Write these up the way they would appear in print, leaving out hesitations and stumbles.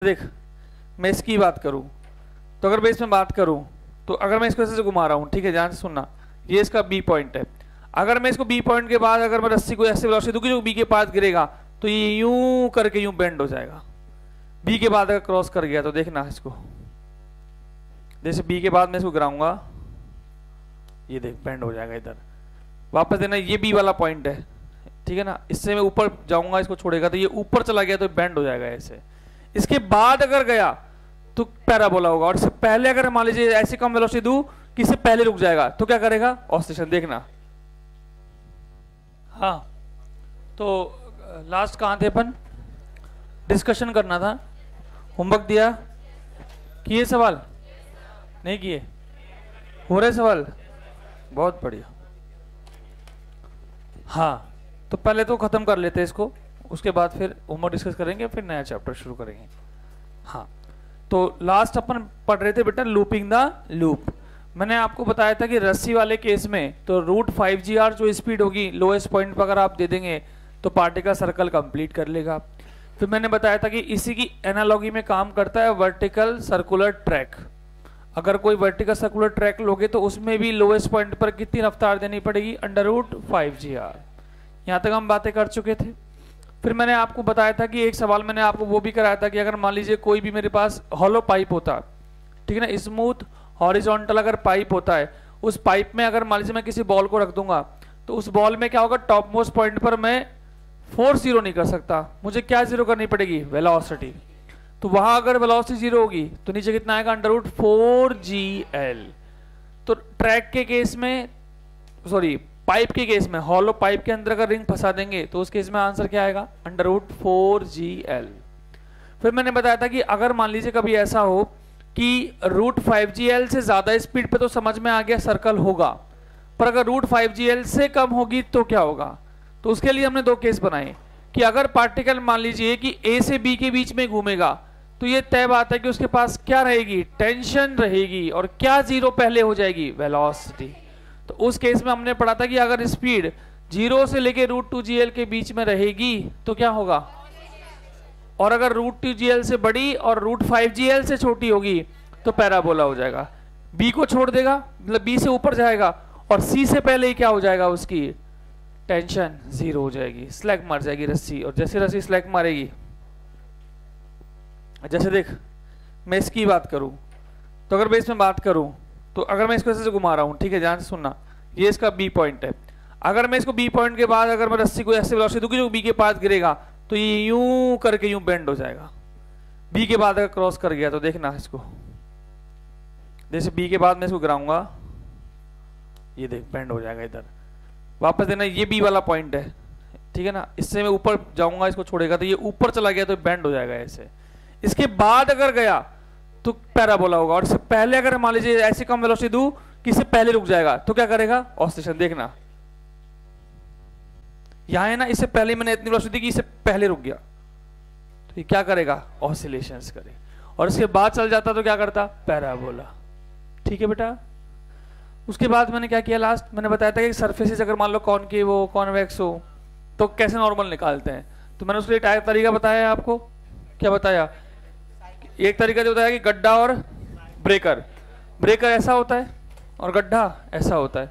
देख, मैं इसकी बात करूं तो अगर मैं इसमें बात करूं तो अगर मैं इसको ऐसे घुमा रहा हूं, ठीक है, ध्यान से सुनना, ये इसका बी पॉइंट है। अगर मैं इसको बी पॉइंट के बाद अगर मैं रस्सी को ऐसे वेलोसिटी दूंगी जो बी के पास गिरेगा तो ये यूं करके यूं बेंड हो जाएगा। बी के बाद अगर क्रॉस कर गया तो देखना इसको, जैसे बी के बाद मैं इसको गिराऊंगा, ये देख बेंड हो जाएगा। इधर वापस देना, ये बी वाला पॉइंट है, ठीक है ना। इससे मैं ऊपर जाऊंगा, इसको छोड़ेगा तो ये ऊपर चला गया तो बेंड हो जाएगा ऐसे। इसके बाद अगर गया तो पैराबोला होगा, और इससे पहले अगर मान लीजिए ऐसी कम वेलोसिटी दूं कि इससे पहले रुक जाएगा तो क्या करेगा, ऑसिलेशन। देखना। हाँ, तो लास्ट कहां थे अपन, डिस्कशन करना था। होमवर्क दिया, किए सवाल नहीं किए, हो रहे सवाल, बहुत बढ़िया। हाँ, तो पहले तो खत्म कर लेते हैं इसको, उसके बाद फिर होमवर्क डिस्कस करेंगे, फिर नया चैप्टर शुरू करेंगे। हाँ, तो लास्ट अपन पढ़ रहे थे बेटा लूपिंग द लूप। मैंने आपको बताया था कि रस्सी वाले केस में तो √5gr जो स्पीड होगी लोएस्ट पॉइंट पर अगर आप दे देंगे तो पार्टिकल सर्कल कंप्लीट कर लेगा। फिर मैंने बताया था कि इसी की एनालॉगी में काम करता है वर्टिकल सर्कुलर ट्रैक। अगर कोई वर्टिकल सर्कुलर ट्रैक लोगे तो उसमें भी लोएस्ट पॉइंट पर कितनी रफ्तार देनी पड़ेगी, √5gr। यहाँ तक हम बातें कर चुके थे। फिर मैंने आपको बताया था कि एक सवाल मैंने आपको वो भी कराया था कि अगर मान लीजिए कोई भी मेरे पास हॉलो पाइप होता, ठीक है ना, स्मूथ हॉरिजॉन्टल अगर पाइप होता है, उस पाइप में अगर मान लीजिए मैं किसी बॉल को रख दूंगा तो उस बॉल में क्या होगा, टॉप मोस्ट पॉइंट पर मैं फोर्स जीरो नहीं कर सकता, मुझे क्या जीरो करनी पड़ेगी, वेलोसिटी। तो वहां अगर वेलोसिटी जीरो होगी तो नीचे कितना आएगा, √4gl। तो ट्रैक के केस में, सॉरी पाइप के केस में, हॉलो पाइप के अंदर अगर रिंग फंसा देंगे तो उस केस में आंसर क्या आएगा, √4gl। फिर मैंने बताया था कि अगर मान लीजिए कभी ऐसा हो कि √5gl से ज्यादा स्पीड पे तो समझ में आ गया सर्कल होगा, पर अगर √5gl से कम होगी तो क्या होगा। तो उसके लिए हमने दो केस बनाए कि अगर पार्टिकल मान लीजिए कि ए से बी के बीच में घूमेगा तो ये तय बात है कि उसके पास क्या रहेगी, टेंशन रहेगी, और क्या जीरो पहले हो जाएगी, वेलोसिटी। तो उस केस में हमने पढ़ा था कि अगर स्पीड 0 से लेके √2gl के बीच में रहेगी तो क्या होगा, और अगर √2gl से बड़ी और √5gl से छोटी होगी तो पैराबोला हो जाएगा। बी को छोड़ देगा, मतलब बी से ऊपर जाएगा, और सी से पहले ही क्या हो जाएगा, उसकी टेंशन 0 हो जाएगी, स्लैग मार जाएगी रस्सी। और जैसे रस्सी स्लैग मारेगी, जैसे देख, मैं इसकी बात करूं तो अगर मैं इसमें बात करूं तो अगर मैं इसको ऐसे घुमा रहा हूं, ठीक है, ध्यान से सुनना, ये इसका बी पॉइंट है। अगर मैं इसको बी पॉइंट के बाद अगर मैं रस्सी को ऐसे वेलोसिटी दूंगी जो बी के पास गिरेगा तो ये यूं करके यूं बेंड हो जाएगा। बी के बाद अगर क्रॉस कर गया तो देखना इसको, जैसे बी के बाद मैं इसको गिराऊंगा, ये देख बेंड हो जाएगा। इधर वापस देना, ये बी वाला पॉइंट है, ठीक है ना। इससे मैं ऊपर जाऊंगा, इसको छोड़ेगा तो ये ऊपर चला गया तो बेंड हो जाएगा ऐसे। इसके बाद अगर गया तो पैराबोला होगा, और इससे पहले अगर मान लीजिए ऐसी कम वेलोसिटी दूं कि इससे पहले रुक जाएगा तो क्या करेगा, ऑसिलेशन। देखना, यहां है ना, इससे पहले मैंने इतनी वेलोसिटी दी कि इससे पहले रुक गया तो ये क्या करेगा, ऑसिलेशंस करे। और इसके बाद चल जाता तो क्या करता, पैराबोला। ठीक है बेटा। उसके बाद मैंने क्या किया, लास्ट मैंने बताया था कि सरफेसेस अगर मान लो कॉनकेव हो, कॉन्वेक्स हो, तो कैसे नॉर्मल निकालते हैं। तो मैंने उसके लिए तरीका बताया है आपको, क्या बताया, एक तरीका जो बताया कि गड्ढा और ब्रेकर। ब्रेकर ऐसा होता है और गड्ढा ऐसा होता है।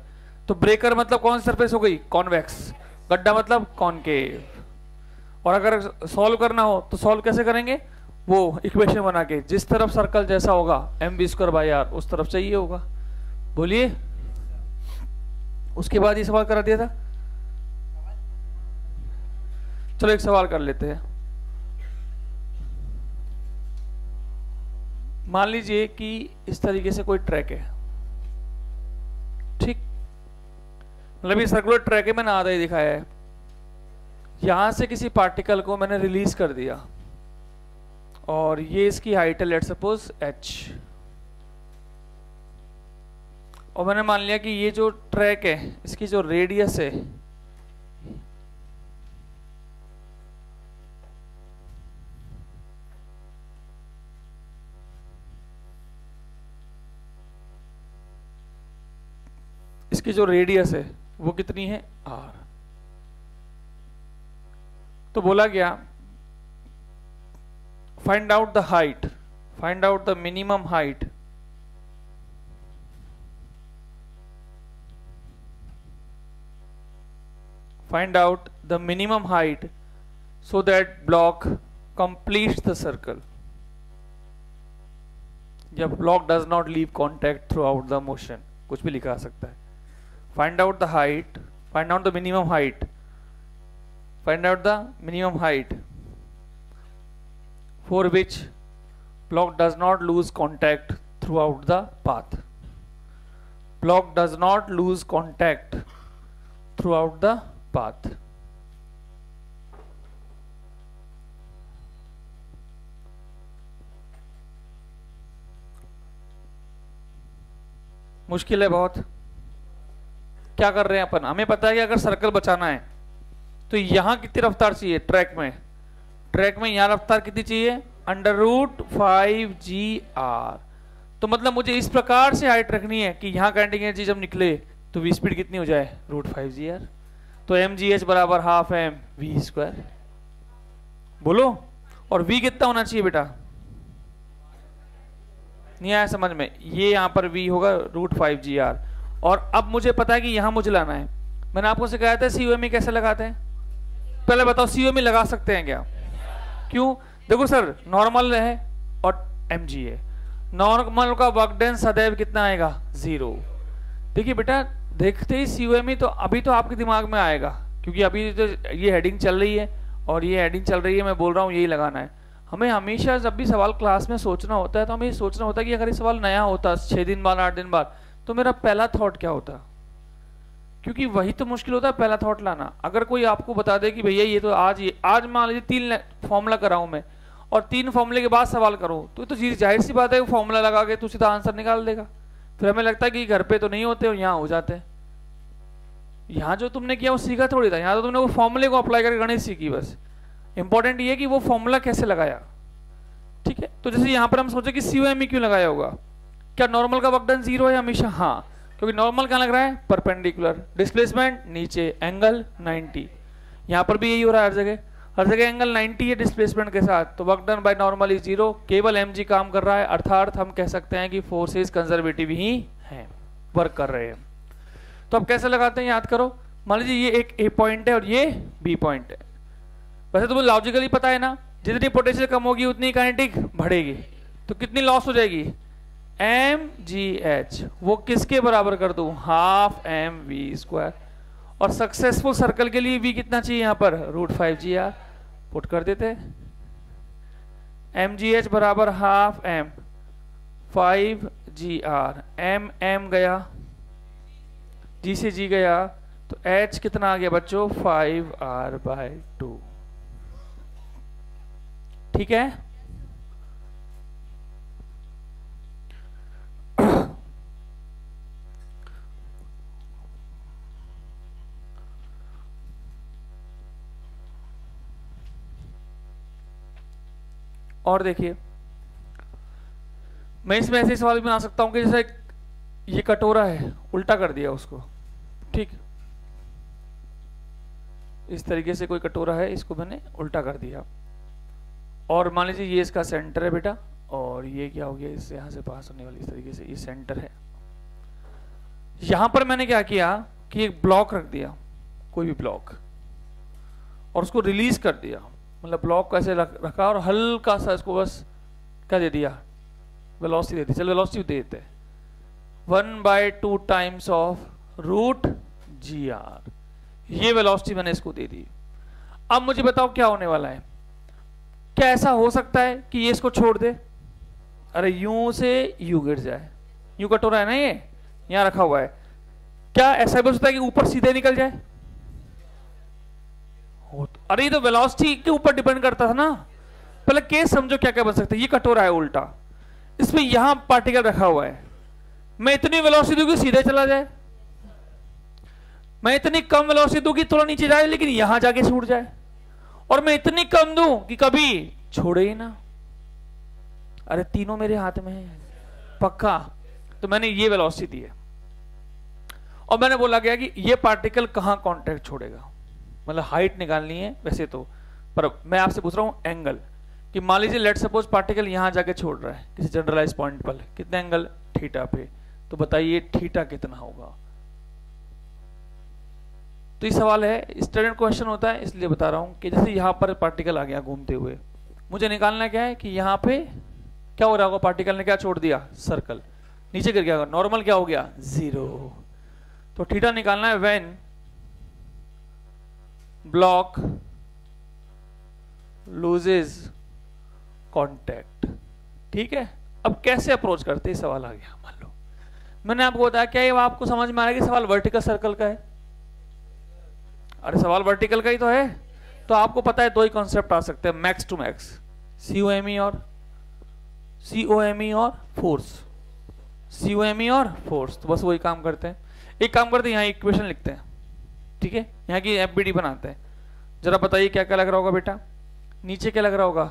तो ब्रेकर मतलब कौन सी सरफेस हो गई, कॉन्वेक्स, गड्ढा मतलब कॉनकेव। और अगर सॉल्व करना हो तो सॉल्व कैसे करेंगे, वो इक्वेशन बना के, जिस तरफ सर्कल जैसा होगा mv²/r उस तरफ चाहिए होगा। बोलिए। उसके बाद ये सवाल करा दिया था। चलो एक सवाल कर लेते हैं। मान लीजिए कि इस तरीके से कोई ट्रैक है, ठीक, मतलब ये सर्कुलर ट्रैक है, मैंने आधा ही दिखाया है। यहां से किसी पार्टिकल को मैंने रिलीज कर दिया और ये इसकी हाइट है, लेट सपोज h, और मैंने मान लिया कि ये जो ट्रैक है इसकी जो रेडियस है वो कितनी है, r। तो बोला गया find out the height, find out the minimum height so that block completes the circle. या block does not leave contact throughout the motion, कुछ भी लिखा सकता है. Find out the height, find out the minimum height, find out the minimum height for which block does not lose contact throughout the path. Block does not lose contact throughout the path. मुश्किल है बहुत. क्या कर रहे हैं अपन, हमें पता है कि अगर सर्कल बचाना है तो यहां कितनी रफ्तार चाहिए ट्रैक में यहां रफ्तार कितनी चाहिए, √5GR. तो मतलब मुझे इस प्रकार से हाइट रखनी है कि यहां काइनेटिक एनर्जी जब निकले तो वी स्पीड कितनी हो जाए, √5GR. तो mgh बराबर हाफ mv². बोलो. और v कितना होना चाहिए बेटा, नहीं आया समझ में, ये यहां पर v होगा √5GR. और अब मुझे पता है कि यहां मुझे लाना है. मैंने आपको सिखाया था COMe कैसे लगाते हैं, पहले बताओ COMe लगा सकते हैं क्या, क्यों. देखो सर, नॉर्मल है और mg है, नॉर्मल का वर्क डन सदैव कितना आएगा, 0. देखिए बेटा, देखते ही COMe तो अभी तो आपके दिमाग में आएगा, क्योंकि अभी तो ये हेडिंग चल रही है और ये हेडिंग चल रही है, मैं बोल रहा हूँ यही लगाना है. हमें हमेशा जब भी सवाल क्लास में सोचना होता है तो हमें ये सोचना होता है कि अगर ये सवाल नया होता 6 दिन बाद 8 दिन बाद तो मेरा पहला थॉट क्या होता, क्योंकि वही तो मुश्किल होता है पहला थॉट लाना. अगर कोई आपको बता दे कि भैया ये तो आज मान लीजिए 3 फॉर्मूला कराऊं मैं और 3 फॉर्मूले के बाद सवाल करूं तो जाहिर सी बात है, वो फॉर्मूला लगा के तो सीधा आंसर निकाल देगा. फिर हमें लगता है कि घर पे तो नहीं होते और यहाँ हो जाते हैं. यहाँ जो तुमने किया वो सीखा थोड़ी था, यहाँ तो तुमने वो फॉर्मूले को अप्लाई करके गणित सीखी बस. इंपॉर्टेंट ये है कि वो फॉर्मूला कैसे लगाया. ठीक है, तो जैसे यहाँ पर हम सोचे कि COMe क्यों लगाया होगा, क्या नॉर्मल का वर्क डन 0 है हमेशा, हाँ, क्योंकि नॉर्मल क्या लग रहा है, परपेंडिकुलर, डिस्प्लेसमेंट नीचे, एंगल 90. यहाँ पर भी यही हो रहा है, हर जगह एंगल 90 है डिस्प्लेसमेंट के साथ, तो work done by normal is 0. केवल mg काम कर रहा है, अर्थात हम कह सकते हैं कि फोर्सेस कंजर्वेटिव ही हैं, वर्क कर रहे हैं. तो अब कैसे लगाते हैं, याद करो. मान लीजिए ये एक A पॉइंट है और ये B पॉइंट है. वैसे तुम्हें लॉजिकली पता है ना, जितनी पोटेंशियल कम होगी उतनी काइनेटिक बढ़ेगी, तो कितनी लॉस हो जाएगी, mgh. वो किसके बराबर कर दूं, हाफ mv². और सक्सेसफुल सर्कल के लिए v कितना चाहिए यहाँ पर, √5GR. पुट कर देते, mgh बराबर हाफ m 5GR. m गया, g से g गया, तो h कितना आ गया बच्चों, 5r/2. ठीक है. और देखिए, मैं इसमें ऐसे सवाल भी बना सकता हूं कि जैसे ये कटोरा है, उल्टा कर दिया उसको. ठीक, इस तरीके से कोई कटोरा है, इसको मैंने उल्टा कर दिया. और मान लीजिए ये इसका सेंटर है बेटा, और ये क्या हो गया, इससे यहां से पास होने वाली, इस तरीके से ये सेंटर है. यहां पर मैंने क्या किया कि एक ब्लॉक रख दिया, कोई भी ब्लॉक, और उसको रिलीज कर दिया. मतलब ब्लॉक कैसे रखा और हल्का सा इसको बस क्या दे दिया, वेलोसिटी दे दी. चलो वेलोसिटी दे देते, 1/2 टाइम्स ऑफ √GR. ये वेलोसिटी मैंने इसको दे दी. अब मुझे बताओ क्या होने वाला है, क्या ऐसा हो सकता है कि ये इसको छोड़ दे, अरे यूं से यूं गिर जाए, यूं कटोरा है ना ये यहां रखा हुआ है, क्या ऐसा भी हो सकता है कि ऊपर सीधे निकल जाए, अरे ये तो वेलोसिटी के ऊपर डिपेंड करता था ना. पहले केस समझो क्या क्या बन सकता है. ये कटोरा है उल्टा, इसमें यहां पार्टिकल रखा हुआ है, मैं इतनी वेलोसिटी दूं कि सीधे चला जाए, मैं इतनी कम वेलोसिटी दूं कि थोड़ा नीचे जाए लेकिन यहां जाके छूट जाए, और मैं इतनी कम दूं कि कभी छोड़े ही ना. अरे तीनों मेरे हाथ में है पक्का. तो मैंने ये वेलोसिटी दी है और मैंने बोला गया कि ये पार्टिकल कहां कांटेक्ट छोड़ेगा, मतलब हाइट निकालनी है वैसे तो, पर मैं आपसे पूछ रहा हूं एंगल. कि मान लीजिए लेट सपोज पार्टिकल यहां जाके छोड़ रहा है किसी जनरलाइज पॉइंट पर, कितने एंगल थीटा पे, तो बताइए थीटा कितना होगा। तो ये सवाल है, स्टूडेंट क्वेश्चन होता है, इसलिए बता रहा हूं कि जैसे यहां पर पार्टिकल आ गया घूमते हुए, मुझे निकालना क्या है कि यहां पे क्या हो रहा होगा, पार्टिकल ने क्या छोड़ दिया, सर्कल, नीचे गिर गया, नॉर्मल क्या हो गया, 0। तो थीटा निकालना है व्हेन ब्लॉक लूजेस कांटेक्ट। ठीक है, अब कैसे अप्रोच करते हैं, सवाल आ गया। मान लो मैंने आपको बताया, क्या ये आपको समझ में आ रहा है कि सवाल वर्टिकल सर्कल का है? अरे सवाल वर्टिकल का ही तो है, तो आपको पता है दो ही कॉन्सेप्ट आ सकते हैं मैक्स टू मैक्स, COMe और फोर्स, COMe और फोर्स। तो बस वही काम करते हैं। एक काम करते हैं, यहाँ इक्वेशन लिखते हैं, ठीक है, यहाँ की FBD बनाते हैं। जरा बताइए क्या क्या लग रहा होगा बेटा, नीचे क्या लग रहा होगा,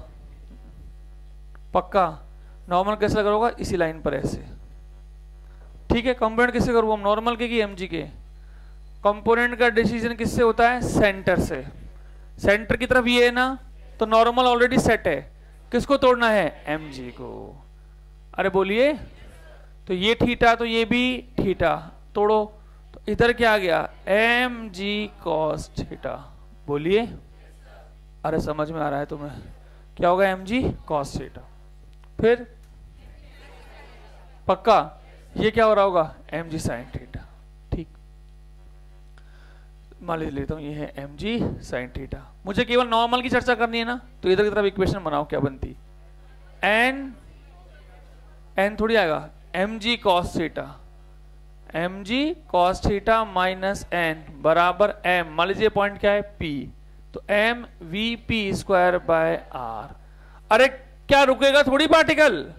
पक्का नॉर्मल कैसे लग रहा होगा, इसी लाइन पर ऐसे। ठीक है, कंपोनेंट किससे करूँ हम, नॉर्मल के कि MG के? कंपोनेंट का डिसीजन किससे होता है, सेंटर से। सेंटर की तरफ ये है ना, तो नॉर्मल ऑलरेडी सेट है, किसको तोड़ना है, MG को। अरे बोलिए, तो ये थीटा तो ये भी थीटा, तोड़ो, तो इधर क्या आ गया, MG cos थीटा। बोलिए, अरे समझ में आ रहा है तुम्हें, क्या होगा, MG cos थीटा। फिर पक्का ये क्या हो रहा होगा, MG sin थीटा। ठीक, मान लीजिए लेता हूं ये है MG sin थीटा। मुझे केवल नॉर्मल की चर्चा करनी है ना, तो इधर की तरफ इक्वेशन बनाओ, क्या बनती, n थोड़ी आएगा, MG cos theta, MG cos theta minus n बराबर m, मान लीजिए पॉइंट क्या है, P, तो m VP square by R। अरे क्या रुकेगा थोड़ी पार्टिकल,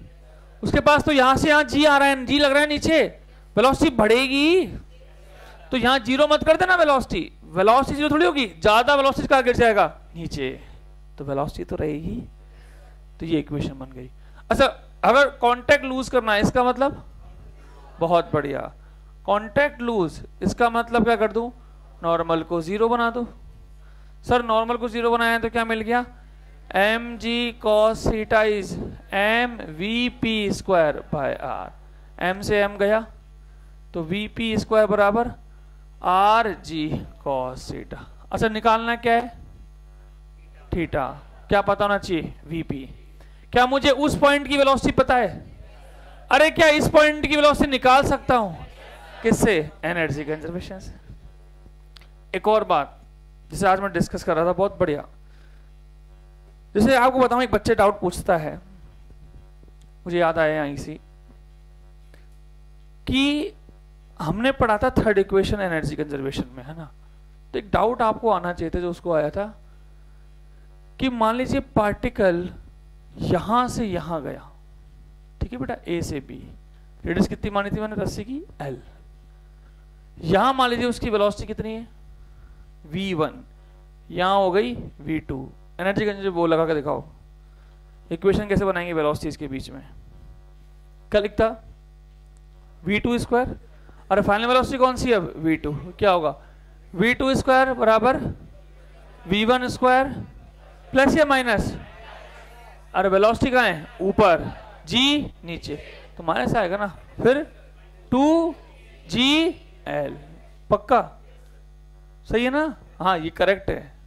उसके पास तो यहां से यहां G आ रहा है, G लग रहा है नीचे, वेलोसिटी बढ़ेगी, तो यहां जीरो मत कर देना, वेलोसिटी जीरो थोड़ी होगी, ज्यादा वेलोसिटी कहां गिर जाएगा, नीचे, तो वेलोसिटी तो रहेगी। तो ये इक्वेशन बन गई। अच्छा, अगर कांटेक्ट लूज करना है, इसका मतलब, बहुत बढ़िया, कांटेक्ट लूज, इसका मतलब क्या कर दूं, नॉर्मल को 0 बना दो। सर नॉर्मल को 0 बनाया तो क्या मिल गया, MG cos theta is MVP square by R, M से M गया, तो VP स्क्वायर बराबर RG cos थीटा। अच्छा, निकालना क्या है, थीटा, क्या पता होना चाहिए, VP। क्या मुझे उस पॉइंट की वेलोसिटी पता है, अरे क्या इस पॉइंट की वेलोसिटी निकाल सकता हूं, किससे, एनर्जी कंजर्वेशन से। एक और बात जिसे आज मैं डिस्कस कर रहा था, बहुत बढ़िया, जैसे आपको बताऊं, एक बच्चे डाउट पूछता है, मुझे याद आया यहीं से कि हमने पढ़ा था थर्ड इक्वेशन एनर्जी कंजर्वेशन में, है ना, तो एक डाउट आपको आना चाहिए था, जो उसको आया था कि मान लीजिए पार्टिकल यहां से यहां गया, ठीक है बेटा, A से B, रेडियस कितनी मानी थी मैंने रस्सी की, L, यहां मान लीजिए उसकी वेलोसिटी कितनी है, V1, यहां हो गई V2। एनर्जी कंजर्वेशन वो लगा के दिखाओ, इक्वेशन कैसे बनाएंगे वेलोसिटीज के बीच में, क्या लिखता, V2 स्क्वायर, और फाइनल वेलोसिटी कौन सी है, अब V2, क्या होगा, V2 स्क्वायर बराबर V1 स्क्वायर प्लस या माइनस, अरे वेलोसिटी कहाँ है, ऊपर, G नीचे, तो माइनस आएगा ना, फिर 2GL, पक्का सही है ना, हाँ ये करेक्ट है।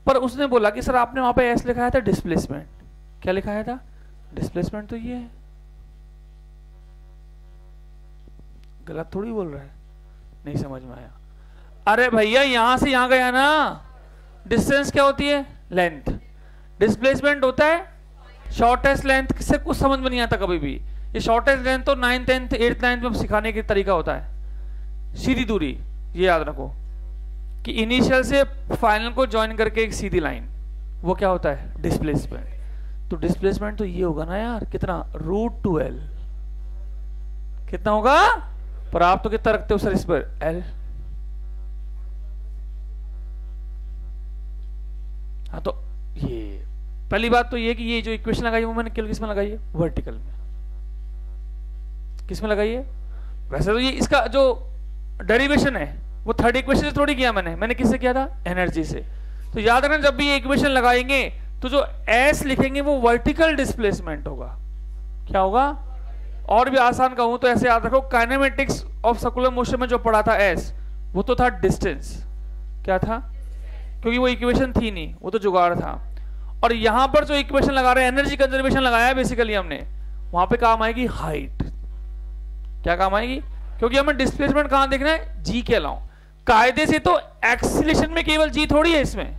पर उसने बोला कि सर आपने वहां पे एस लिखाया था डिस्प्लेसमेंट, क्या लिखाया था, डिस्प्लेसमेंट तो ये है, गलत थोड़ी बोल रहा है, नहीं समझ में आया। अरे भैया यहां से यहां गया ना, डिस्टेंस क्या होती है, लेंथ, डिस्प्लेसमेंट होता है शॉर्टेस्ट लेंथ से, कुछ समझ में नहीं आता कभी भी, ये शॉर्टेस्ट लेंथ तो 9th 10th 8th 9th में सिखाने का तरीका होता है, सीधी दूरी, ये याद रखो कि इनिशियल से फाइनल को ज्वाइन करके एक सीधी लाइन, वो क्या होता है, डिस्प्लेसमेंट। तो डिस्प्लेसमेंट तो ये होगा ना यार, कितना, √2L, कितना होगा, पर आप तो कितना रखते हो सर इस पर, L। हाँ, तो ये पहली बात तो ये कि ये जो इक्वेशन लगाई वो मैंने केवल किस में लगाई है, वर्टिकल में, किस में लगाई है, वैसे तो ये इसका जो डेरिवेशन है वो थर्ड इक्वेशन से थोड़ी किया मैंने किससे किया था, एनर्जी से। तो याद रखना जब भी ये इक्वेशन लगाएंगे तो जो एस लिखेंगे वो वर्टिकल डिस्प्लेसमेंट होगा। क्या होगा? और भी आसान कहूं तो ऐसे याद रखो, काइनेमेटिक्स ऑफ सर्कुलर मोशन में जो पढ़ा था एस, वो तो था डिस्टेंस। क्या था? क्योंकि वो इक्वेशन थी नहीं, वो तो जुगाड़ था। और यहां पर जो इक्वेशन लगा रहे हैं, एनर्जी कंजर्वेशन लगाया है बेसिकली हमने, वहां पे काम आएगी हाइट। क्या काम आएगी? क्योंकि हमें डिस्प्लेसमेंट कहां देखना है? जी के अलाउ। कायदे से तो एक्सीलरेशन में केवल जी थोड़ी है इसमें,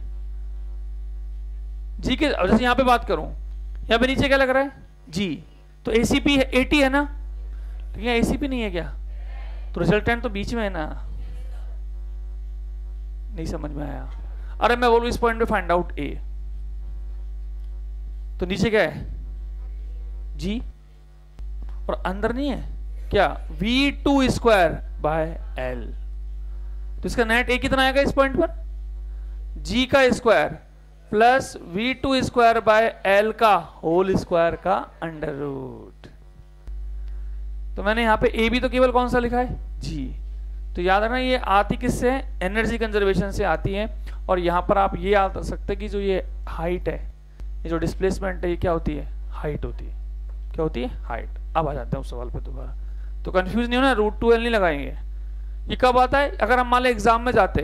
जी के जैसे यहां पे बात करूं, यहां पे नीचे क्या लग रहा है? जी। तो एसीपी है, 80 है ना, लेकिन एसीपी नहीं है क्या? तो रिजल्टेंट तो बीच में है ना। नहीं समझ में आया? अरे मैं बोलूं इस पॉइंट पे फाइंड आउट ए, तो नीचे क्या है? जी, और अंदर नहीं है क्या? V2 square by L. तो इसका नेट ए कितना आएगा इस पॉइंट पर? जी का square plus V2 square by L का होल स्क्वायर का अंडर रूट। तो मैंने यहां पे ए भी तो केवल कौन सा लिखा है? जी। तो याद रखना ये आती किससे है? एनर्जी कंजर्वेशन से आती है। और यहां पर आप ये याद रख सकते हैं कि जो ये हाइट है, ये जो डिस्प्लेसमेंट है, ये क्या होती है? हाइट होती है। क्या होती है? हाइट। अब आ जाते हैं उस सवाल पे दोबारा, तो कंफ्यूज नहीं होना, √2l नहीं लगाएंगे। ये कब आता है? अगर हम मान लो एग्जाम में जाते,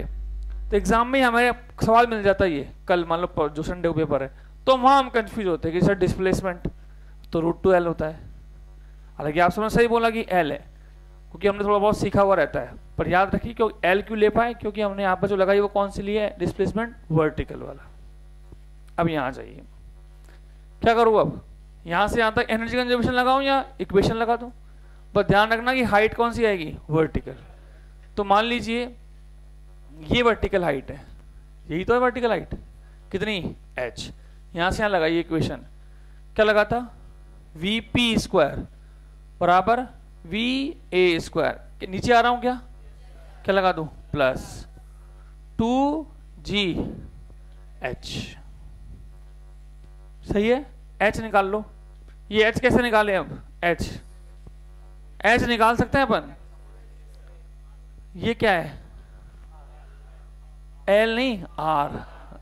तो एग्जाम में हमें सवाल मिल जाता है, ये कल मान लो जो संडे को पेपर है, तो वहां हम कंफ्यूज होते हैं कि सर डिस्प्लेसमेंट तो √2l होता है। हालांकि आप समझ सही बोला कि l है, क्योंकि हमने थोड़ा बहुत सीखा हुआ रहता है। पर याद रखिए क्यों l क्यों ले पाए? क्योंकि हमने यहाँ पर जो लगाई वो कौन सी ली है? डिस्प्लेसमेंट वर्टिकल वाला। अब यहाँ जाइए, क्या करूँ अब? यहां से यहां तक एनर्जी कंजर्वेशन लगाऊं या इक्वेशन लगा दूं? बस ध्यान रखना कि हाइट कौन सी आएगी? वर्टिकल। तो मान लीजिए ये वर्टिकल हाइट है, यही तो है वर्टिकल हाइट। कितनी? h। यहां से यहां लगाइए इक्वेशन, क्या लगा था? VP स्क्वायर बराबर VA स्क्वायर। नीचे आ रहा हूं क्या लगा दूं? Plus 2GH। सही है? h निकाल लो। ये h कैसे निकाले? अब h निकाल सकते हैं अपन। ये क्या है? l नहीं, r।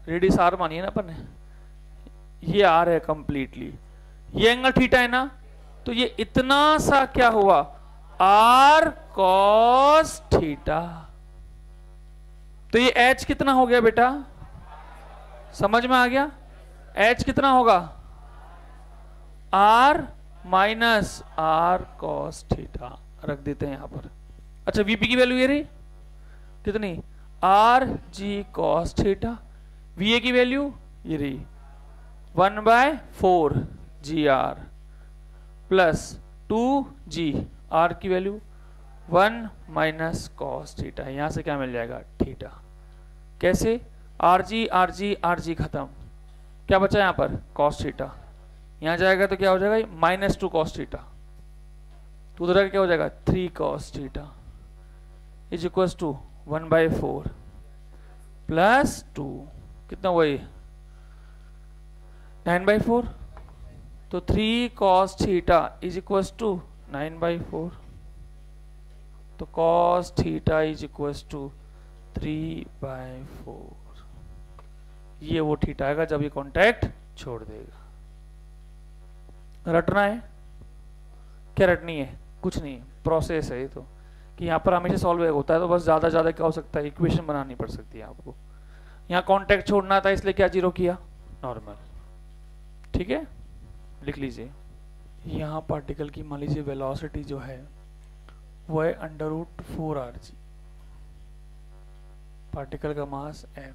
रेडियस r मानिए ना अपन ने, ये r है कंप्लीटली। ये एंगल थीटा है ना, तो ये इतना सा क्या हुआ? r cos theta. तो ये h कितना हो गया बेटा? समझ में आ गया? h कितना होगा? r minus r cos theta. रख देते हैं यहां पर। अच्छा, VP की वैल्यू ये रही कितनी? RG cos theta. VA की वैल्यू ये रही 1/4 GR प्लस 2G। R की वैल्यू 1 माइनस cos थीटा। यहां से क्या मिल जाएगा? थीटा। कैसे? RG खत्म, क्या बचा यहां पर? cos theta. यहां जाएगा तो क्या हो जाएगा? -2 cos थीटा। तो उधर क्या हो जाएगा? 3 cos theta is equal to 1/4 plus 2, कितना हुआ ये? 9/4। तो 3 cos theta is equal to 9/4। तो cos theta is equal to 3/4। ये वो थीटा आएगा जब ये कॉन्टैक्ट छोड़ देगा। रटना है? क्या रटनी है? कुछ नहीं, प्रोसेस है ये तो, कि यहाँ पर हमेशा सॉल्व होता है। तो बस ज्यादा ज्यादा क्या हो सकता है? इक्वेशन बनानी पड़ सकती है आपको। यहाँ कॉन्टैक्ट छोड़ना था, इसलिए क्या जीरो किया? नॉर्मल। ठीक है, लिख लीजिए। यहाँ पार्टिकल की मान लीजिए वेलोसिटी जो है वो है √4rg। पार्टिकल का मास m।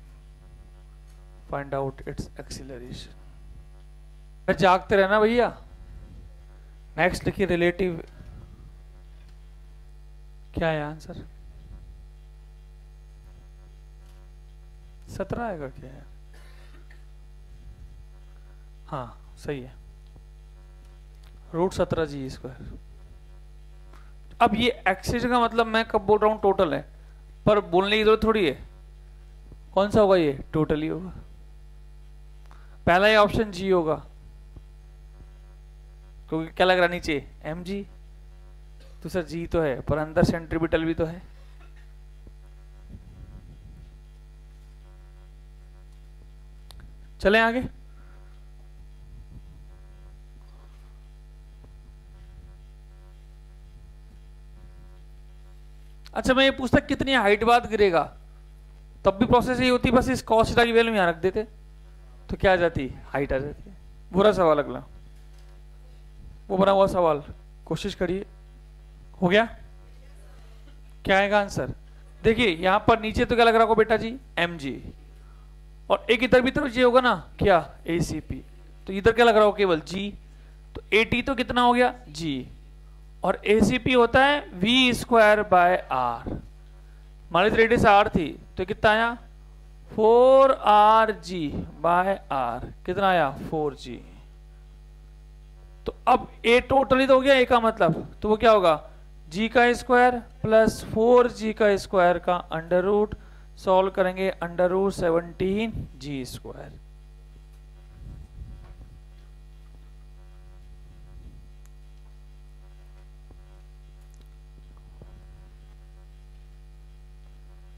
Find out it's acceleration. जागते रहना भैया। नेक्स्ट लिखिए रिलेटिव। क्या है आंसर? 17 आएगा क्या है? हाँ सही है, √17g²। अब ये एक्सिस का मतलब मैं कब बोल रहा हूं? टोटल है, पर बोलने की जरूरत थोड़ी है। कौन सा होगा? ये टोटल ही होगा। पहला ही ऑप्शन जी होगा, क्योंकि क्या लग रहा नीचे? mg। तो सर जी तो है, पर अंदर सेंट्रीपिटल भी तो है। चलें आगे। अच्छा मैं ये पूछता कितनी हाइट बाद गिरेगा, तब भी प्रोसेस यही होती, बस इस cos थीटा की वैल्यू यहाँ रख देते तो क्या आ जाती, हाइट आ जाती है। बुरा सवाल अगला, वो बना हुआ सवाल, कोशिश करिए। हो गया, क्या आएगा आंसर? देखिए यहां पर नीचे तो क्या लग रहा होगा बेटा जी, mg, और एक इधर भी तरफ जी होगा ना, क्या, acp, तो इधर क्या लग रहा होगा, केवल g, तो at तो कितना हो गया g, और acp होता है v स्क्वायर बाय r। मान लीजिए रेडियस r थी तो कितना आया 4rg बाय r, कितना आया 4g। तो अब a टोटल ही तो हो गया a का मतलब, तो वो क्या होगा g का स्क्वायर प्लस 4g का स्क्वायर का अंडर रूट, सॉल्व करेंगे under root 17g square.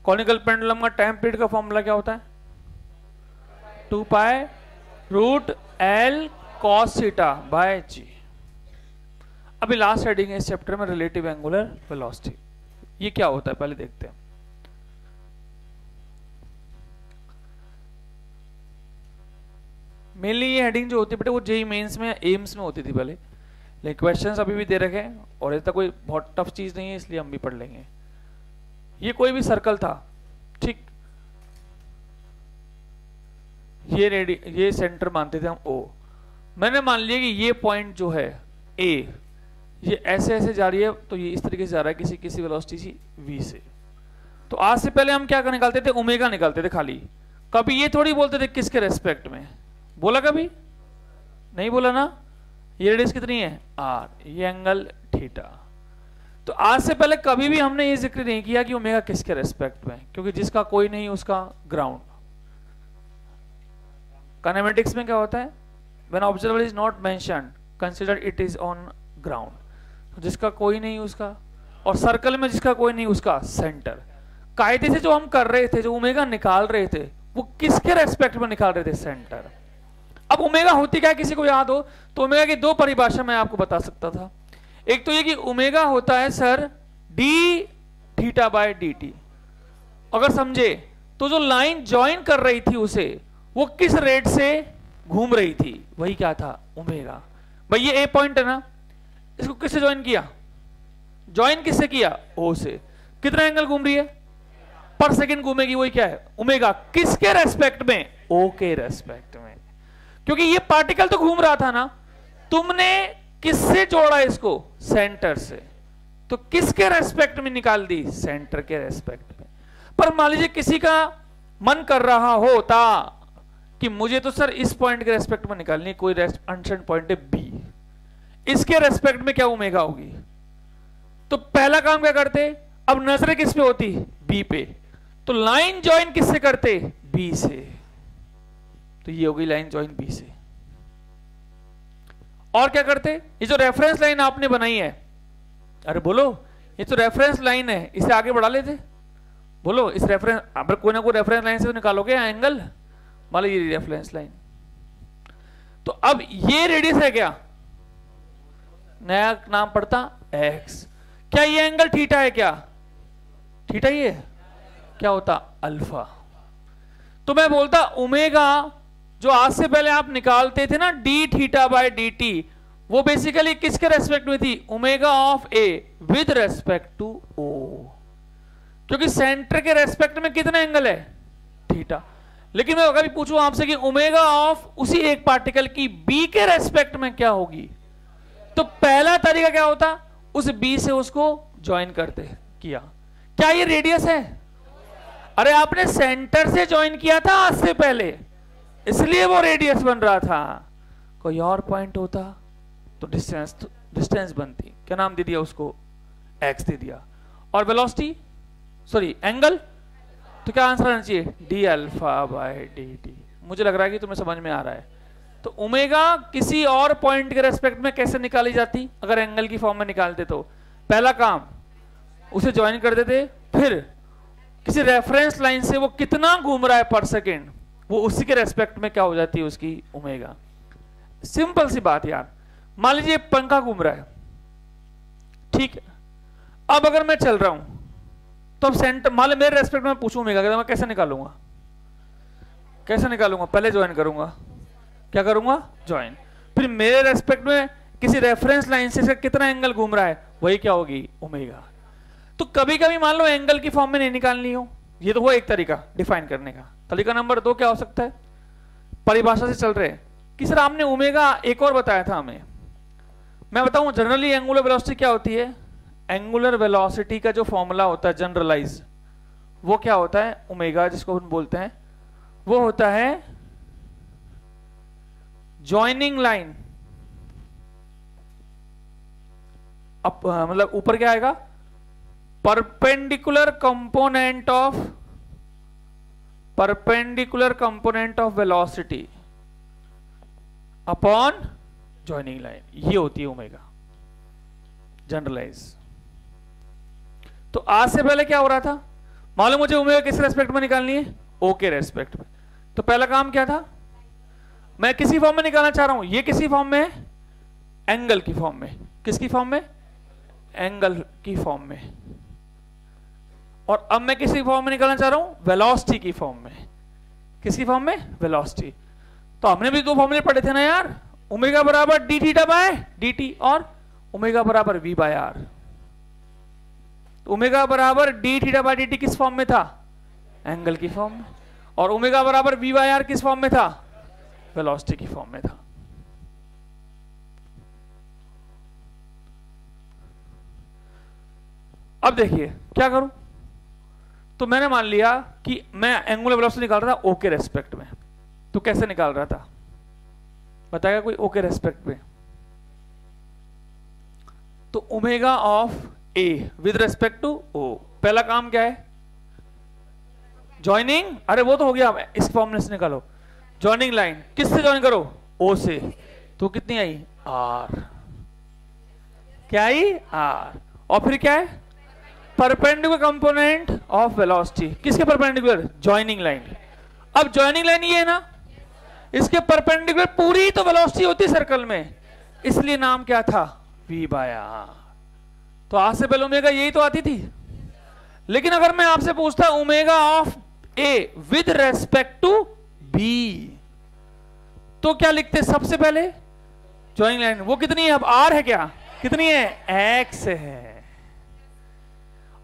Conical pendulum का टाइम पीरियड का फॉर्मूला क्या होता है, 2 pi root L cos theta by G. अभी लास्ट हेडिंग है इस चैप्टर में, रिलेटिव एंगुलर वेलोसिटी। ये क्या होता है पहले देखते हैं। मेनली ये हेडिंग जो होती है बेटे वो जेईई मेंस में, एम्स में होती थी पहले, लेकिन क्वेश्चंस अभी भी दे रखे हैं और ऐसा कोई बहुत टफ चीज नहीं है, इसलिए हम भी पढ़ लेंगे। ये कोई भी सर्कल था, ठीक, ये सेंटर मानते थे हम O। मैंने मान लिया कि ये पॉइंट जो है A, ये ऐसे ऐसे जा रही है, तो ये इस तरीके से जा रहा है किसी किसी वेलोसिटी सी v से। तो आज से पहले हम क्या निकालते थे, ओमेगा निकालते थे खाली। कभी ये थोड़ी बोलते थे किसके रेस्पेक्ट में, बोला कभी नहीं बोला ना। ये रेडियस कितनी है r, ये एंगल थीटा। तो आज से पहले कभी भी हमने ये जिक्र नहीं किया कि ओमेगा किसके रेस्पेक्ट में, क्योंकि जिसका कोई नहीं उसका ग्राउंड। काइनेमेटिक्स में क्या होता है, when observer is not mentioned consider it is on ground. जिसका कोई नहीं उसका, और सर्कल में जिसका कोई नहीं उसका सेंटर। कायदे से जो हम कर रहे थे, जो ओमेगा निकाल रहे थे, वो किसके रेस्पेक्ट में निकाल रहे थे, सेंटर। अब ओमेगा होती क्या है, किसी को याद हो तो ओमेगा की दो परिभाषा मैं आपको बता सकता था। एक तो ये कि ओमेगा होता है sir D theta by d T. अगर समझे तो जो लाइन ज्वाइन कर रही थी उसे, वो किस रेट से घूम रही थी, वही क्या था, ओमेगा। भाई ये ए पॉइंट है ना, इसको किससे ज्वाइन किया, ज्वाइन किससे किया, ओ से। कितना एंगल घूम रही है, पर सेकंड घूमेगी, वही क्या है, ओमेगा। किसके रेस्पेक्ट में, ओ के रेस्पेक्ट में। क्योंकि ये पार्टिकल तो घूम रहा था ना, तुमने किससे जोड़ा इसको, सेंटर से, तो किसके रेस्पेक्ट में निकाल दी, सेंटर के रेस्पेक्ट में। पर मान लीजिए किसी का मन कर रहा होता कि मुझे तो सर इस पॉइंट के रेस्पेक्ट में निकालनी, कोई अनसेंट पॉइंट है बी, इसके रेस्पेक्ट में क्या ओमेगा होगी। तो पहला काम क्या करते, अब नजरें किस पे होती, बी पे, तो लाइन ज्वाइन किससे करते, बी से। तो ये होगी लाइन ज्वाइन बी से। और क्या करते, ये जो रेफरेंस लाइन आपने बनाई है, अरे बोलो, ये तो रेफरेंस लाइन है, इसे आगे बढ़ा लेते। बोलो, इस रेफरेंस, अब कोई ना कोई रेफरेंस लाइन से तो निकालोगे एंगल, मान लो ये रेफरेंस लाइन। तो अब ये रेडियस है क्या, नया नाम पड़ता x। क्या ये एंगल थीटा है, क्या थीटा ही है, क्या होता अल्फा। तो मैं बोलता ओमेगा जो आज से पहले आप निकालते थे ना d theta by d t, वो बेसिकली किसके रेस्पेक्ट में थी, omega of A with respect to O. क्योंकि सेंटर के रेस्पेक्ट में कितना एंगल है, थीटा। लेकिन मैं अगर पूछूं आपसे कि ओमेगा ऑफ उसी एक पार्टिकल की बी के रेस्पेक्ट में क्या होगी, तो पहला तरीका क्या होता, उस बी से उसको ज्वाइन करते किया। क्या ये रेडियस है, अरे आपने सेंटर से ज्वाइन किया था आज से पहले, इसलिए वो रेडियस बन रहा था। कोई और पॉइंट होता तो डिस्टेंस बनती, क्या नाम दे दिया उसको, एक्स दे दिया। और वेलोसिटी, सॉरी एंगल, तो क्या आंसर आना चाहिए, D alpha by d T. मुझे लग रहा है कि तुम्हें समझ में आ रहा है। तो ओमेगा किसी और पॉइंट के रेस्पेक्ट में कैसे निकाली जाती, अगर एंगल की फॉर्म में निकालते तो पहला काम उसे ज्वाइन कर देते, फिर किसी रेफरेंस लाइन से वो कितना घूम रहा है पर सेकेंड, वो उसी के रेस्पेक्ट में क्या हो जाती है उसकी ओमेगा। सिंपल सी बात यार। मान लीजिए पंखा घूम रहा है, ठीक है। अब अगर मैं चल रहा हूं, तो अब सेंटर मान लो मेरे रेस्पेक्ट में पूछूं ओमेगा मैं कैसे निकालूंगा, कैसे निकालूंगा? पहले ज्वाइन करूंगा, क्या करूंगा? ज्वाइन। फिर मेरे रेस्पेक्ट में किसी रेफरेंस लाइन से इसका कितना एंगल घूम रहा है, वही क्या होगी? ओमेगा। तो कभी कभी मान लो एंगल की फॉर्म में नहीं निकालनी हो, ये तो हुआ एक तरीका डिफाइन करने का। तरीका नंबर 2 क्या हो सकता है? परिभाषा से चल रहे कि सर आपने ओमेगा एक और बताया था हमें, मैं बताऊं जनरली एंगुलर वेलोसिटी क्या होती है? एंगुलर वेलोसिटी का जो फॉर्मूला होता है जनरलाइज, वो क्या होता है? ओमेगा जिसको हम बोलते हैं, वो होता है जॉइनिंग लाइन, मतलब ऊपर क्या आएगा? Perpendicular component of velocity upon joining line, ये होती है ओमेगा जनरलाइज। तो आज से पहले क्या हो रहा था? मालूम मुझे ओमेगा किस रेस्पेक्ट में निकालनी है? ओ के रेस्पेक्ट में। तो पहला काम क्या था? मैं किसी फॉर्म में निकालना चाह रहा हूं, ये किसी फॉर्म में? एंगल की फॉर्म में। किसकी फॉर्म में? एंगल की फॉर्म में। और अब मैं किसी फॉर्म में निकालना चाह रहा हूं? वेलोसिटी की फॉर्म में। किसकी फॉर्म में? वेलोसिटी। तो हमने भी 2 फॉर्मूले पढ़े थे ना यार, ओमेगा बराबर डी थीटा बाय dt और ओमेगा बराबर v बाय r। तो ओमेगा बराबर डी थीटा बाय dt किस फॉर्म में था? एंगल की फॉर्म में। और ओमेगा बराबर v बाय r किस फॉर्म में था? वेलोसिटी की फॉर्म में था। अब देखिए क्या करूं? तो मैंने मान लिया कि मैं एंगुलर वेलोसिटी निकाल रहा था ओ के रेस्पेक्ट में। तो कैसे निकाल रहा था बताएगा कोई? ओ के रेस्पेक्ट में तो omega of A with respect to O. पहला काम क्या है? जॉइनिंग। अरे वो तो हो गया, इस फॉर्मूले से निकालो। जॉइनिंग लाइन किससे जॉइन करो? ओ से। तो कितनी आई? आर। क्या आई? आर। और फिर क्या है? Perpendicular component of velocity. किसके परपेंडिकुलर? Joining line. अब जॉइनिंग लाइन ये है ना, इसके परपेंडिकुलर पूरी तो वेलोसिटी होती है सर्कल में, इसलिए नाम क्या था? v by r। तो आज से पहले ओमेगा यही तो आती थी। लेकिन अगर मैं आपसे पूछता omega of a with respect to b, तो क्या लिखते सबसे पहले? Joining line. वो कितनी है अब? r है क्या? कितनी है? x है।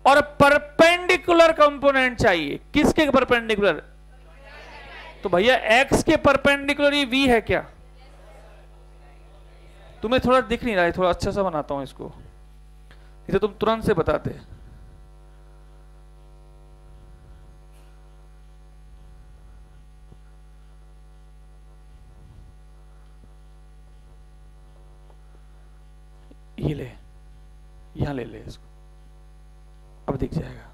और परपेंडिकुलर कंपोनेंट चाहिए। किसके परपेंडिकुलर? तो भैया x के परपेंडिकुलर ही v है क्या? तुम्हें थोड़ा दिख नहीं रहा है, थोड़ा अच्छा सा बनाता हूं इसको, इसे तुम तुरंत से बताते। ये ले, यहां ले इसको, अब दिख जाएगा।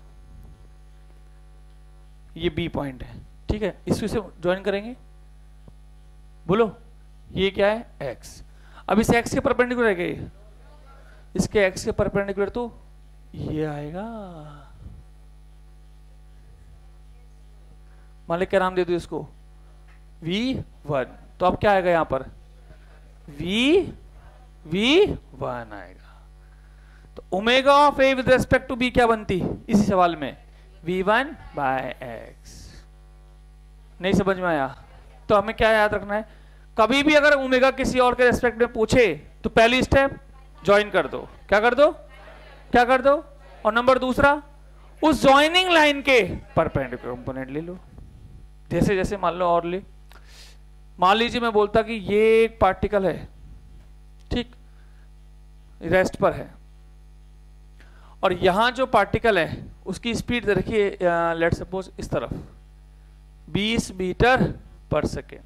ये बी पॉइंट है, ठीक है? इसको इसे ज्वाइन करेंगे। बोलो ये क्या है? एक्स। अब इस एक्स के परपेंडिकुलर है क्या ये? इसके एक्स के परपेंडिकुलर तो ये आएगा। मान लो क्या नाम दे दो इसको? v1। तो अब क्या आएगा यहां पर? v1 आएगा। तो omega of A with respect to B क्या बनती इसी सवाल में? v1 bye x। नहीं समझ में आया? तो हमें क्या याद रखना है? कभी भी अगर ओमेगा किसी और के रेस्पेक्ट में पूछे तो पहली स्टेप ज्वाइन कर दो। क्या कर दो? क्या कर दो? और नंबर दूसरा, उस ज्वाइनिंग लाइन के परपेंडिकुलर कंपोनेंट ले लो। जैसे जैसे मान लो और ले, मान लीजिए मैं बोलता कि ये एक पार्टिकल है, ठीक, रेस्ट पर है, और यहां जो पार्टिकल है उसकी स्पीड देखिए, लेट सपोज इस तरफ 20 मीटर पर सेकेंड,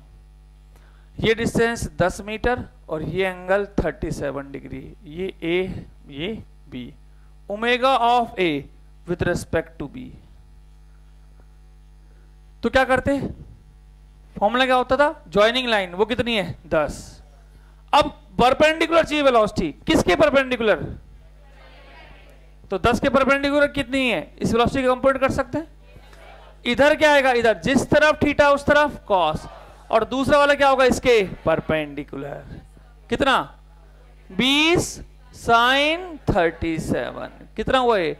ये डिस्टेंस 10 मीटर और ये एंगल 37 डिग्री, ये ए ये B. Omega of A with respect to B. तो क्या करते? फॉर्मूला क्या होता था? ज्वाइनिंग लाइन, वो कितनी है? 10। अब परपेंडिकुलर चाहिए वेलोसिटी। किसके परपेंडिकुलर? तो 10 के परपेंडिकुलर कितनी है? इस वेलोसिटी का कंपोनेंट कर सकते हैं। इधर क्या आएगा? इधर जिस तरफ थीटा उस तरफ कॉस, और दूसरा वाला क्या होगा इसके? परपेंडिकुलर। कितना? 20 साइन 37। कितना हुआ ये?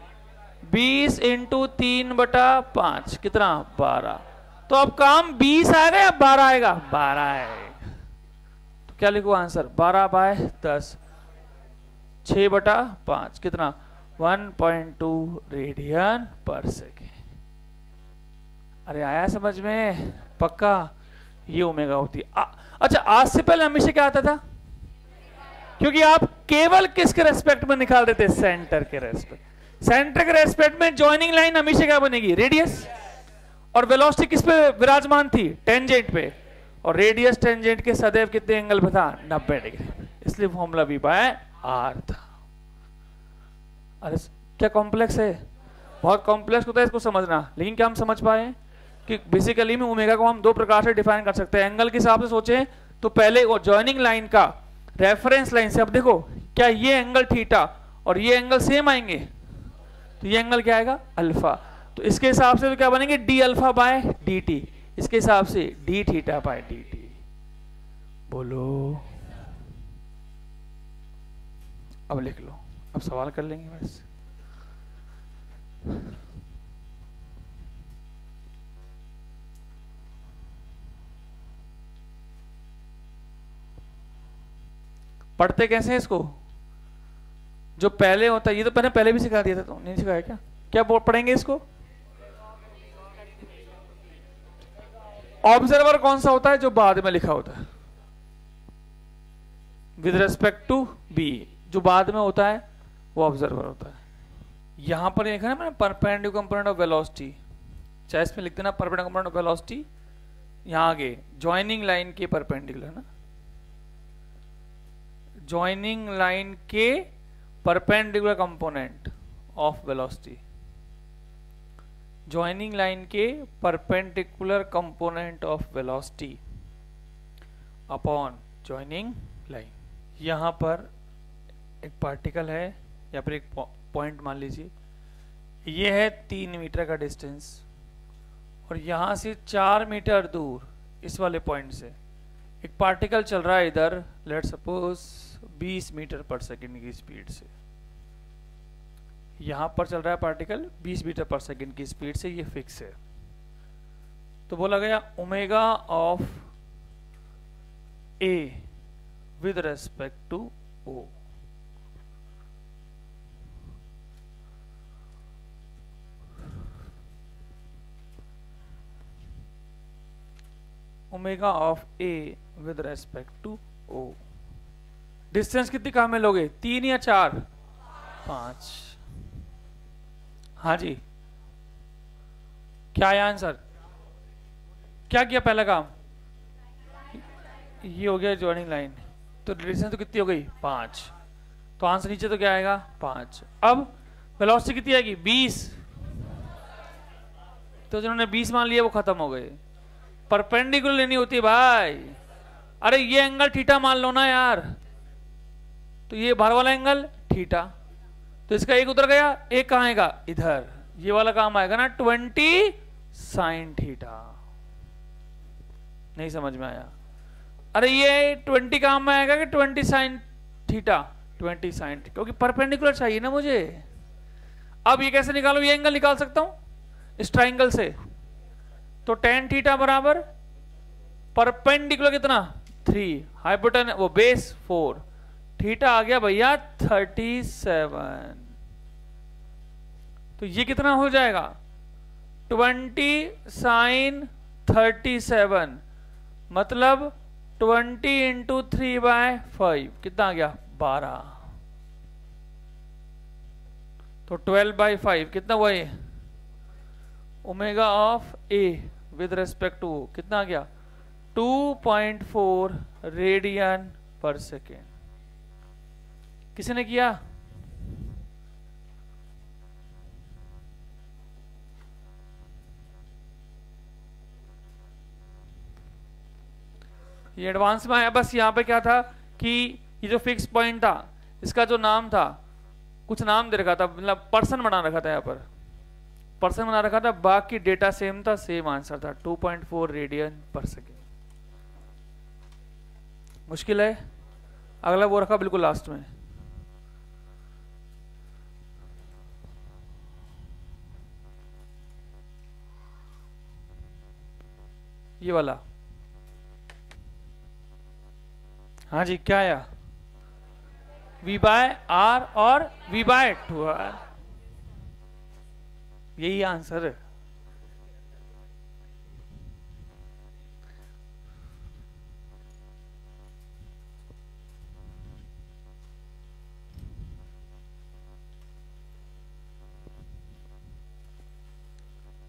20 इंटू 3/5 कितना 12। तो अब काम 20 आएगा या 12 आएगा? 12 आएगा। तो क्या लिखो आंसर? 12/10 6/5 कितना 1.2 रेडियन पर सेकेंड। अरे आया समझ में? पक्का ये ओमेगा होती है। अच्छा आज से पहले हमेशा क्या आता था? क्योंकि आप केवल किसके रेस्पेक्ट में निकाल रहे थे? सेंटर के रेस्पेक्ट। सेंटर के रेस्पेक्ट में जॉइनिंग लाइन हमेशा क्या बनेगी? रेडियस। और वेलोसिटी किस पे विराजमान थी? टेंजेंट पे। और रेडियस टेंजेंट के सदैव कितने एंगल पे था? 90 डिग्री। इसलिए फॉर्मूला V बाय R था। अरे क्या कॉम्प्लेक्स है? बहुत कॉम्प्लेक्स होता है इसको समझना। लेकिन क्या हम समझ पाए कि बेसिकली में ओमेगा को हम दो प्रकार से डिफाइन कर सकते हैं। एंगल के हिसाब से सोचें तो पहले वो जॉइनिंग लाइन का रेफरेंस लाइन से, अब देखो क्या ये एंगल थीटा और ये एंगल सेम आएंगे? तो ये एंगल क्या आएगा? अल्फा। तो इसके हिसाब से तो क्या बनेंगे? D alpha by d T. इसके हिसाब से D theta by d T. बोलो अब लिख लो। अब सवाल कर लेंगे मेरे से। पढ़ते कैसे हैं इसको? जो पहले होता है, ये तो पहले भी सिखा दिया था। तो नहीं सिखाया क्या? क्या पढ़ेंगे इसको? ऑब्जर्वर कौन सा होता है? जो बाद में लिखा होता है विद रेस्पेक्ट टू बी, जो बाद में होता है वो ऑब्जर्वर होता है। यहां पर लिखा है मैंने परपेंडिकुलर कंपोनेंट ऑफ वेलोसिटी, चाहे इसमें लिखते ना परपेंडिकुलर कंपोनेंट ऑफ वेलोसिटी, यहां आगे जॉइनिंग लाइन के परपेंडिकुलर ना, जॉइनिंग लाइन के perpendicular component of velocity, joining line के perpendicular component of velocity upon joining line. यहां पर एक पार्टिकल है या फिर एक पॉइंट मान लीजिए, ये है 3 मीटर का डिस्टेंस और यहां से 4 मीटर दूर इस वाले पॉइंट से एक पार्टिकल चल रहा है इधर, let suppose 20 metre per second की स्पीड से। यहां पर चल रहा है पार्टिकल 20 मीटर पर सेकेंड की स्पीड से, ये फिक्स है। तो बोला गया omega of A with respect to O. Omega of A with respect to O. Distance कितनी कहाँ में लोगे? 3 या 4? 5। हाँ जी, क्या है आंसर? क्या किया पहला काम? ये हो गया जॉइनिंग लाइन, तो डिस्टेंस तो कितनी हो गई? 5। तो आंसर नीचे तो क्या आएगा? 5। अब वेलोसिटी कितनी आएगी? 20। तो जिन्होंने 20 मान लिया वो खत्म हो गए। परपेंडिकुलर लेनी होती है भाई। अरे ये एंगल थीटा मान लो ना यार, तो ये बाहर वाला एंगल थीटा, तो इसका एक उतर गया, एक कहां आएगा? इधर। ये वाला काम आएगा ना 20 साइन थीटा। नहीं समझ में आया? अरे ये 20 काम में आएगा कि 20 साइन थीटा? 20 साइन थीटा, क्योंकि परपेंडिकुलर चाहिए ना मुझे। अब ये कैसे निकालो? ये एंगल निकाल सकता हूं इस ट्राइंगल से। तो tan थीटा बराबर परपेंडिकुलर कितना? 3, हाइपोटेनस वो बेस 4, थीटा आ गया भैया 37। तो ये कितना हो जाएगा? 20 साइन 37, मतलब 20 इंटू 3/5 कितना आ गया? 12। तो 12/5 कितना हुआ? ये omega of A with respect to कितना आ गया? 2.4 रेडियन पर सेकेंड। किसी ने किया? ये एडवांस में आया। बस यहाँ पे क्या था कि ये जो फिक्स पॉइंट था इसका जो नाम था, कुछ नाम दे रखा था, मतलब पर्सन बना रखा था, यहाँ पर पर्सन बना रखा था, बाकी डेटा सेम था, सेम आंसर था 2.4 रेडियन पर सेकेंड। मुश्किल है? अगला वो रखा बिल्कुल लास्ट में। ये वाला, हाँ जी क्या आया, v बाय आर और v बाय 2r, यही आंसर है।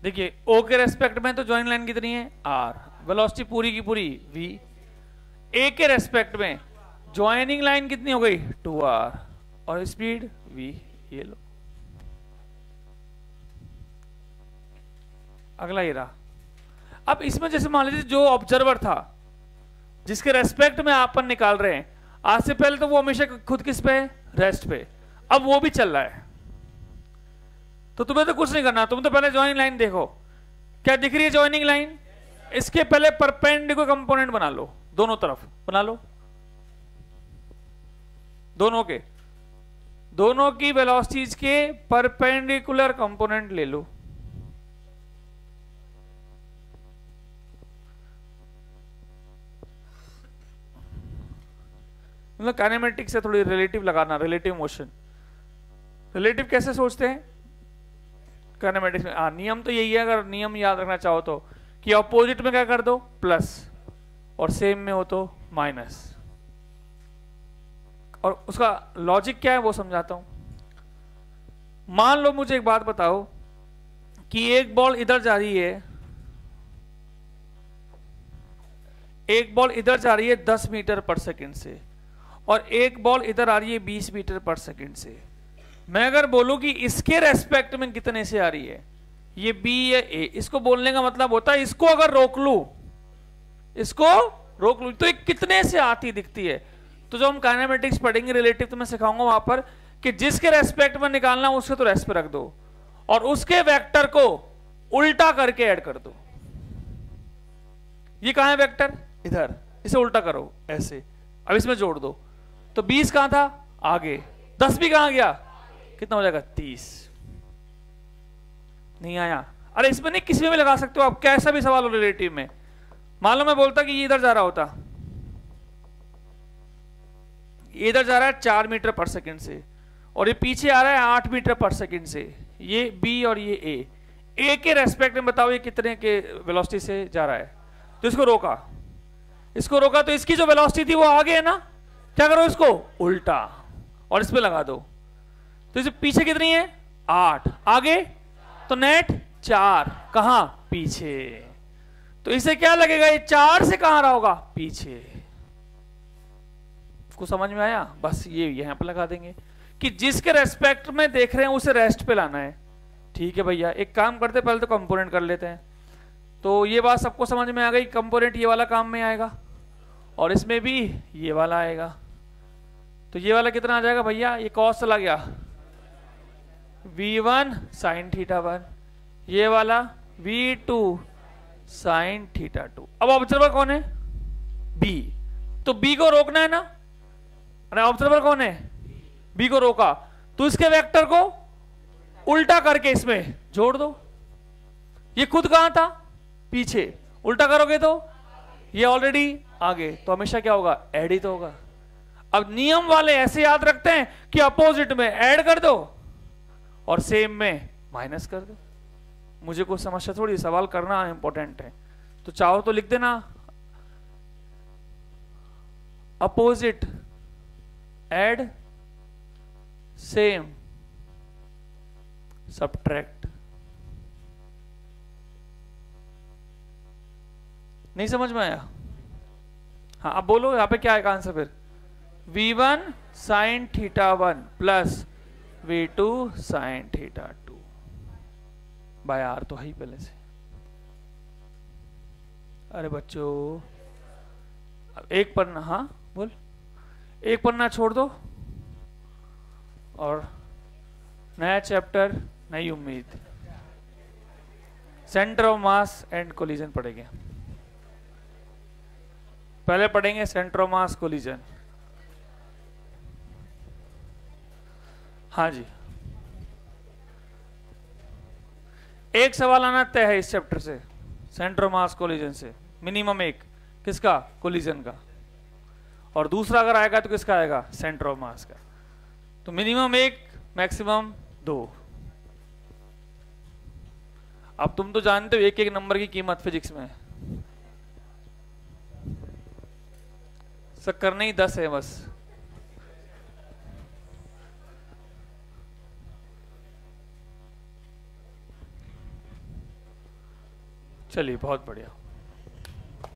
देखिए ओ के रेस्पेक्ट में तो ज्वाइनिंग लाइन कितनी है r, वेलोसिटी पूरी की पूरी v, ए के रेस्पेक्ट में ज्वाइनिंग लाइन कितनी हो गई 2r और स्पीड v, ये लो। अगला ये रहा। अब इसमें जैसे मान लीजिए जो ऑब्जर्वर था जिसके रेस्पेक्ट में अपन निकाल रहे हैं, आज से पहले तो वो हमेशा खुद किस पे, रेस्ट पे, अब वो भी चल रहा है, तो तुम्हें तो कुछ नहीं करना, तुम तो पहले ज्वाइनिंग लाइन देखो, क्या दिख रही है ज्वाइनिंग लाइन, इसके पहले परपेंडिकुलर कंपोनेंट बना लो, दोनों तरफ बना लो, दोनों की वेलोसिटीज के परपेंडिकुलर कंपोनेंट ले लो। मतलब काइनेमेटिक से थोड़ी रिलेटिव लगाना, रिलेटिव मोशन, रिलेटिव कैसे सोचते हैं काइनेमेटिक्स में, नियम तो यही है, अगर नियम याद रखना चाहो तो, कि ऑपोजिट में क्या कर दो प्लस और सेम में हो तो माइनस, और उसका लॉजिक क्या है वो समझाता हूं। मान लो मुझे एक बात बताओ कि एक बॉल इधर जा रही है, एक बॉल इधर जा रही है 10 मीटर पर सेकंड से, और एक बॉल इधर आ रही है 20 मीटर पर सेकंड से। मैं अगर बोलूं कि इसके रेस्पेक्ट में कितने से आ रही है, ये बी या ए, इसको बोलने का मतलब होता है इसको अगर रोक लूं, इसको रोक लूं तो ये कितने से आती दिखती है। तो जो हम काइनेमेटिक्स पढ़ेंगे रिलेटिव, तो मैं सिखाऊंगा वहां पर कि जिसके रेस्पेक्ट में निकालना उसके तो रेस्ट पे रख दो, और उसके वेक्टर को उल्टा करके ऐड कर दो। ये कहां है वेक्टर, इधर, इसे उल्टा करो ऐसे, अब इसमें जोड़ दो, तो 20 कहां था आगे, 10 भी कहां गया, कितना हो जाएगा 30। नहीं आया, अरे इसमें नहीं किसी में भी लगा सकते हो आप, कैसा भी सवाल हो रिलेटिव में। मान लो मैं बोलता कि ये इधर जा रहा होता, ये इधर जा रहा है 4 मीटर पर सेकंड से, और ये पीछे आ रहा है 8 मीटर पर सेकंड से, ये बी और ये ए के रेस्पेक्ट में बताओ ये कितने के वेलोसिटी से जा रहा है। तो इसको रोका, तो इसकी जो वेलोसिटी थी वो आगे है ना, क्या करो इसको उल्टा और इस पे लगा दो, तो इसे पीछे कितनी है 8, आगे तो नेट 4, कहां पीछे, तो इसे क्या लगेगा ये 4 से कहां रहा होगा पीछे। को समझ में आया, बस ये यहां पे लगा देंगे कि जिसके रेस्पेक्ट में देख रहे हैं उसे रेस्ट पे लाना है। ठीक है भैया, एक काम करते पहले तो कंपोनेंट कर लेते हैं। तो ये बात सबको समझ में आ गई, कंपोनेंट ये वाला काम में आएगा और इसमें भी ये वाला आएगा। तो ये वाला कितना आ जाएगा भैया, ये कॉस चला गया v1 साइन थीटा 1, ये वाला v2 साइन थीटा 2। अब ऑब्जर्वर कौन है b, तो b को रोकना है ना, अरे ऑब्जर्वर कौन है b को रोका, तो इसके वेक्टर को उल्टा करके इसमें जोड़ दो। ये खुद कहां था पीछे, उल्टा करोगे तो ये ऑलरेडी आगे, तो हमेशा क्या होगा ऐड ही तो होगा। अब नियम वाले ऐसे याद रखते हैं कि अपोजिट में ऐड कर दो और सेम में माइनस कर दो। मुझे कोई समस्या थोड़ी, सवाल करना इंपॉर्टेंट है, तो चाहो तो लिख देना अपोजिट ऐड सेम सब्ट्रैक्ट। नहीं समझ में आया? हाँ अब बोलो यहां पे क्या आएगा आंसर फिर, v1 sine theta 1 plus v2 sine theta 2 by R तो है ही पहले से। अरे बच्चों अब एक पन्ना, हाँ बोल, एक पन्ना छोड़ दो और नया चैप्टर नई उम्मीद, centre of mass and collision पढ़ेंगे। पहले पढ़ेंगे सेंटर ऑफ मास कोलिजन। हाँ जी, एक सवाल आना तय है इस चैप्टर से, सेंटर ऑफ मास कोलिजन से। मिनिमम एक किसका, कोलिजन का, और दूसरा अगर आएगा तो किसका आएगा, सेंटर ऑफ मास का। तो मिनिमम एक, मैक्सिमम दो। अब तुम तो जानते हो एक एक नंबर की कीमत फिजिक्स में, सर करने ही 10 है बस। चलिए बहुत बढ़िया।